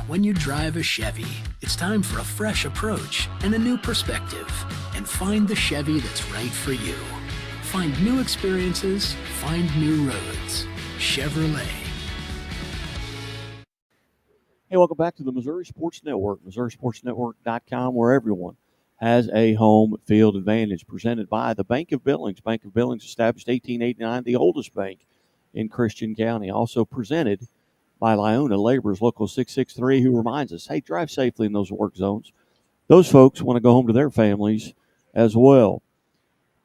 When you drive a Chevy, it's time for a fresh approach and a new perspective. And find the Chevy that's right for you. Find new experiences, find new roads. Chevrolet. Hey, welcome back to the Missouri Sports Network, MissouriSportsNetwork.com, where everyone has a home field advantage. Presented by the Bank of Billings. Bank of Billings, established 1889, the oldest bank in Christian County. Also presented by Lyona Laborers Local 663, who reminds us, hey, drive safely in those work zones. Those folks want to go home to their families as well.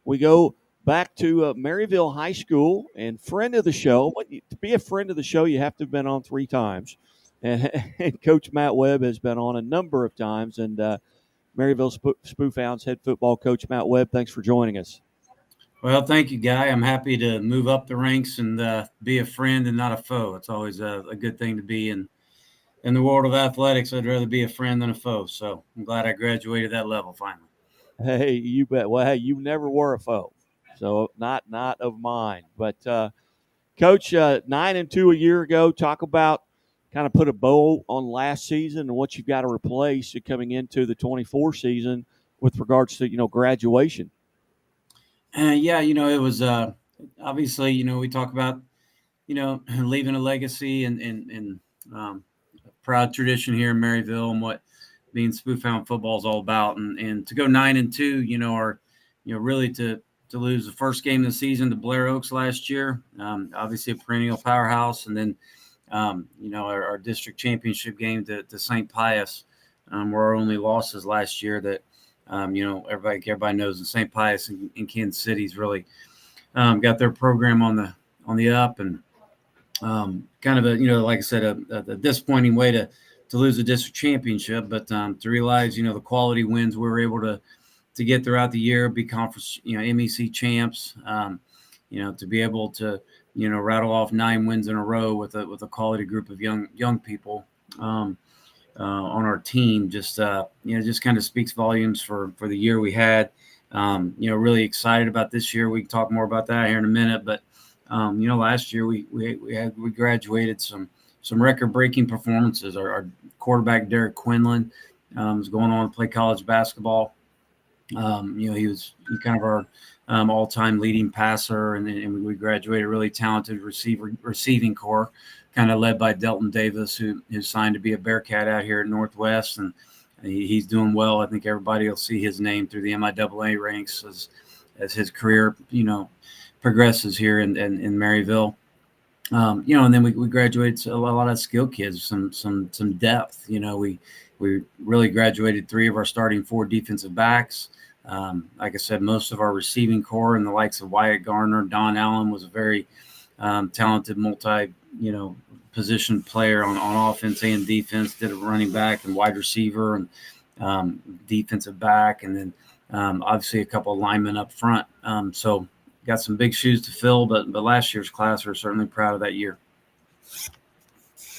We go back to Marryville High School, and friend of the show. To be a friend of the show, you have to have been on 3 times. And Coach Matt Webb has been on a number of times. And Marryville Spoofhounds head football coach Matt Webb, thanks for joining us. Well, thank you, Guy. I'm happy to move up the ranks and be a friend and not a foe. It's always a good thing to be in the world of athletics. I'd rather be a friend than a foe. So I'm glad I graduated that level finally. Hey, you bet. Well, hey, you never were a foe, so not of mine. But Coach, 9-2 a year ago. Talk about kind of put a bow on last season and what you've got to replace coming into the 24 season with regards to graduation. Yeah, it was obviously, we talk about, leaving a legacy and proud tradition here in Marryville and what being Spoofhound football is all about. And to go 9-2, or really to lose the first game of the season to Blair Oaks last year, obviously a perennial powerhouse, and then our district championship game to St. Pius were our only losses last year. That everybody knows that St. Pius in Kansas City's really got their program on the up, and kind of like I said, a disappointing way to lose the district championship, but to realize the quality wins we were able to get throughout the year, be conference MEC champs, to be able to rattle off 9 wins in a row with a quality group of young people on our team, just kind of speaks volumes for the year we had. Really excited about this year. We can talk more about that here in a minute, but last year we graduated some record-breaking performances. Our quarterback Derek Quinlan was going on to play college basketball. He was kind of our all-time leading passer, and we graduated a really talented receiving core, kind of led by Delton Davis, who signed to be a Bearcat out here at Northwest, and he's doing well. I think everybody will see his name through the MIAA ranks as his career, progresses here in Marryville. And then we graduated a lot of skill kids, some depth. We really graduated 3 of our starting 4 defensive backs. Like I said, most of our receiving core and the likes of Wyatt Garner, Don Allen was a very talented position player on offense and defense. Did a running back and wide receiver and defensive back, and then obviously a couple of linemen up front. So got some big shoes to fill, but last year's class, we're certainly proud of that year.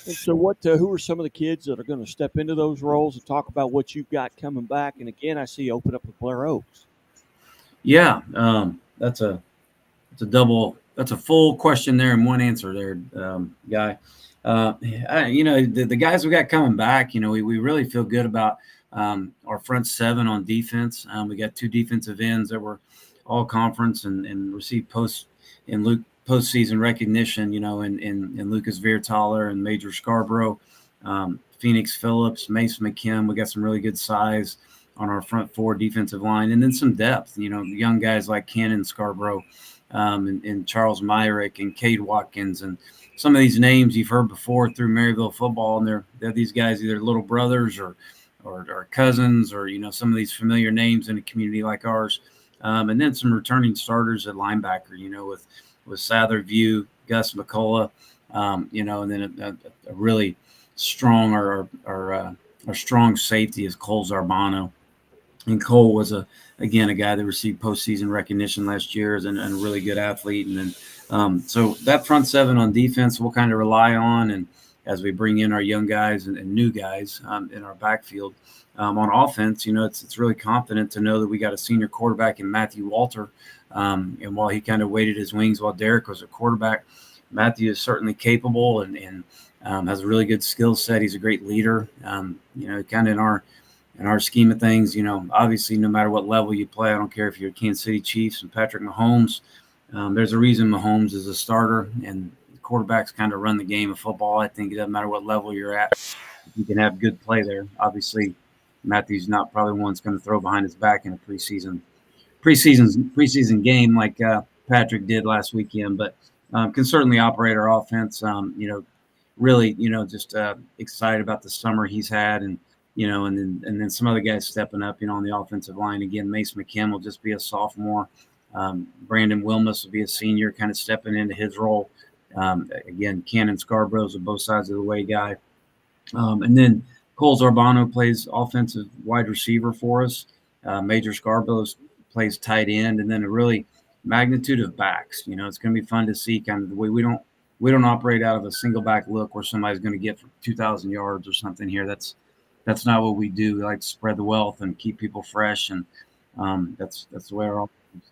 And so who are some of the kids that are going to step into those roles and talk about what you've got coming back? And again, I see you open up with Blair Oaks. Yeah, that's a full question there and one answer there, Guy. The guys we got coming back, we really feel good about our front 7 on defense. We got 2 defensive ends that were all conference and received postseason recognition, in Lucas Viertaler and Major Scarborough, Phoenix Phillips, Mason McKim. We got some really good size on our front 4 defensive line, and then some depth, young guys like Cannon Scarborough, and Charles Myrick and Cade Watkins, and some of these names you've heard before through Marryville football, and they're these guys, either little brothers or cousins, or some of these familiar names in a community like ours. And then some returning starters at linebacker, with Satherview, Gus McCullough, and then a really strong our strong safety is Cole Zarbano. And Cole was a guy that received postseason recognition last year and a really good athlete. And then so that front 7 on defense we'll kind of rely on, and as we bring in our young guys and new guys in our backfield. On offense, it's really confident to know that we got a senior quarterback in Matthew Walter. And while he kind of waited his wings while Derek was a quarterback, Matthew is certainly capable and has a really good skill set. He's a great leader. Kind of in our scheme of things, obviously no matter what level you play, I don't care if you're Kansas City Chiefs and Patrick Mahomes. There's a reason Mahomes is a starter, and quarterbacks kind of run the game of football. I think it doesn't matter what level you're at. You can have good play there. Obviously, Matthew's not probably one that's going to throw behind his back in a preseason game like Patrick did last weekend, but can certainly operate our offense. Really, just excited about the summer he's had, and and then some other guys stepping up, on the offensive line. Again, Mace McKim will just be a sophomore. Brandon Wilmus will be a senior, kind of stepping into his role. Again, Cannon Scarborough's a both sides of the way guy. And then Cole Zarbano plays offensive wide receiver for us. Major Scarborough plays tight end, and then a really magnitude of backs. It's going to be fun to see kind of the way we don't operate out of a single back look where somebody's going to get 2,000 yards or something here. That's not what we do. We like to spread the wealth and keep people fresh, and that's the way our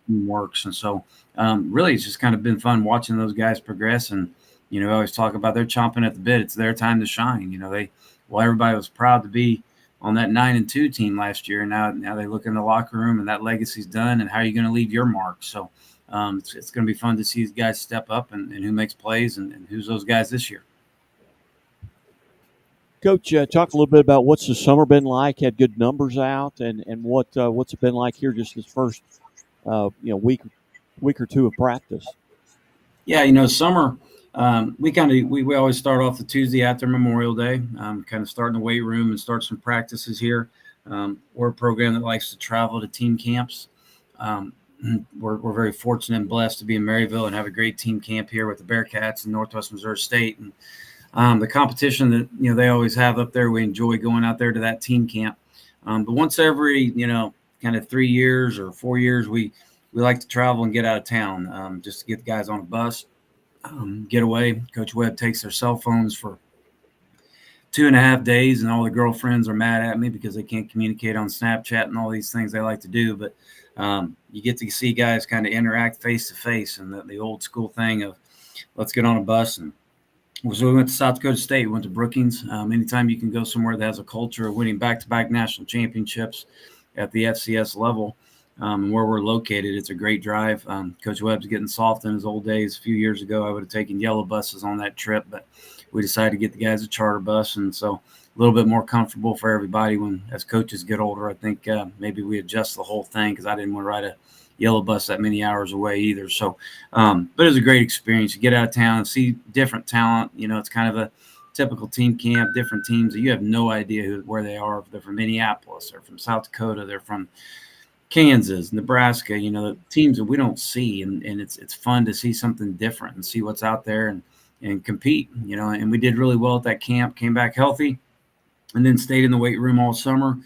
team works. And so really it's just kind of been fun watching those guys progress. And I always talk about they're chomping at the bit. It's their time to shine. Everybody was proud to be on that 9-2 team last year. Now they look in the locker room and that legacy's done. And how are you going to leave your mark? So it's going to be fun to see these guys step up and who makes plays and who's those guys this year. Coach, talk a little bit about what's the summer been like. Had good numbers out, and what's it been like here just this first week or two of practice. Yeah, summer. We always start off the Tuesday after Memorial Day, kind of start in the weight room and start some practices here. We're a program that likes to travel to team camps. We're very fortunate and blessed to be in Marryville and have a great team camp here with the Bearcats in Northwest Missouri State. And the competition that they always have up there, we enjoy going out there to that team camp. But once every kind of 3 years or 4 years, we like to travel and get out of town just to get the guys on a bus. Get away. Coach Webb takes their cell phones for 2.5 days, and all the girlfriends are mad at me because they can't communicate on Snapchat and all these things they like to do. But you get to see guys kind of interact face to face, and the old school thing of let's get on a bus. And so we went to South Dakota State, we went to Brookings. Anytime you can go somewhere that has a culture of winning back-to-back national championships at the FCS level, where we're located, it's a great drive. Coach Webb's getting soft in his old days. A few years ago, I would have taken yellow buses on that trip, but we decided to get the guys a charter bus, and so a little bit more comfortable for everybody. When as coaches get older, I think maybe we adjust the whole thing because I didn't want to ride a yellow bus that many hours away either. So, but it was a great experience. You get out of town and see different talent. It's kind of a typical team camp, different teams that you have no idea where they are. If they're from Minneapolis, they're from South Dakota, they're from Kansas, Nebraska, the teams that we don't see, and it's fun to see something different and see what's out there and compete, and we did really well at that camp, came back healthy, and then stayed in the weight room all summer,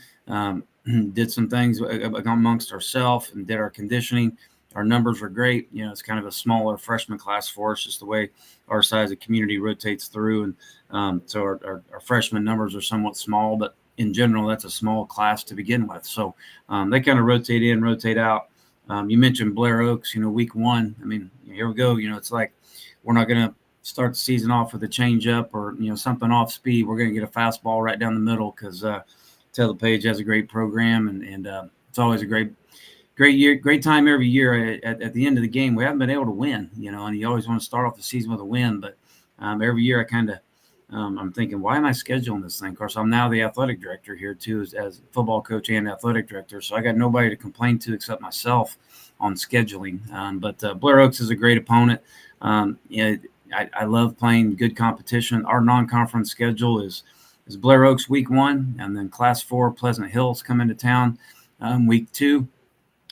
did some things amongst ourselves and did our conditioning. Our numbers were great. It's kind of a smaller freshman class for us, just the way our size of community rotates through. And so our freshman numbers are somewhat small, but in general, that's a small class to begin with. So they kind of rotate in, rotate out. You mentioned Blair Oaks, week one. I mean, here we go. It's like we're not going to start the season off with a changeup or, something off speed. We're going to get a fastball right down the middle because Taylor Page has a great program, and it's always a great year, great time every year. At the end of the game, we haven't been able to win, and you always want to start off the season with a win. But every year I kind of I'm thinking, why am I scheduling this thing? Of course, I'm now the athletic director here too, as football coach and athletic director. So I got nobody to complain to except myself on scheduling. But Blair Oaks is a great opponent. I love playing good competition. Our non-conference schedule is Blair Oaks week 1, and then Class 4 Pleasant Hills come into town week 2.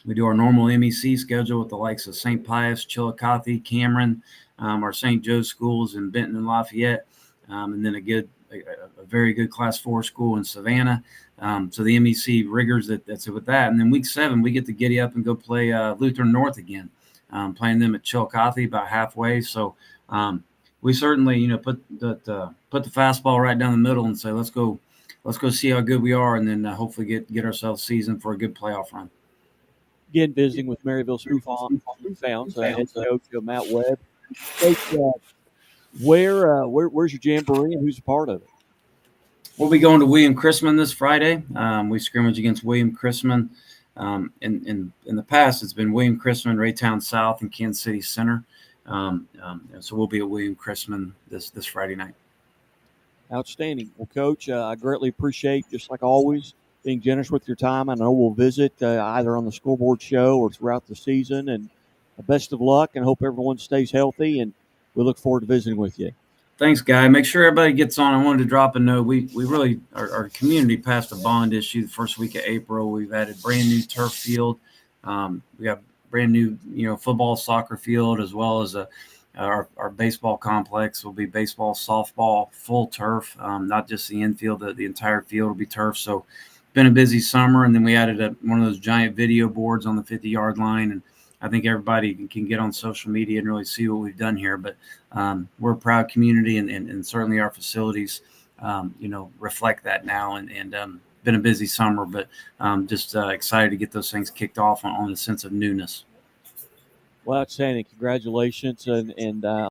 We do our normal MEC schedule with the likes of St. Pius, Chillicothe, Cameron, our St. Joe's schools in Benton and Lafayette, and then a very good Class 4 school in Savannah. So the MEC rigors that's with that. And then week 7, we get to giddy up and go play Lutheran North again, playing them at Chillicothe about halfway. So we certainly, put the fastball right down the middle and say, let's go see how good we are, and then hopefully get ourselves seasoned for a good playoff run. Again, visiting with Marryville Founds, head coach Matt Webb. Coach, Where's your jamboree and who's a part of it? We'll be going to William Chrisman this Friday. We scrimmage against William Chrisman. In the past, it's been William Chrisman, Raytown South, and Kansas City Center. So we'll be at William Chrisman this Friday night. Outstanding. Well, Coach, I greatly appreciate, just like always, being generous with your time. I know we'll visit either on the scoreboard show or throughout the season. And best of luck, and hope everyone stays healthy. And we look forward to visiting with you. Thanks, Guy. Make sure everybody gets on. I wanted to drop a note. We really, our community passed a bond issue the first week of April. We've added brand new turf field. We got brand new, football, soccer field, as well as our baseball complex will be baseball, softball, full turf, not just the infield, the entire field will be turf. So been a busy summer. And then we added one of those giant video boards on the 50-yard line. And I think everybody can get on social media and really see what we've done here. But we're a proud community, and certainly our facilities, reflect that now. And been a busy summer, but just excited to get those things kicked off on a sense of newness. Well, outstanding. Congratulations. And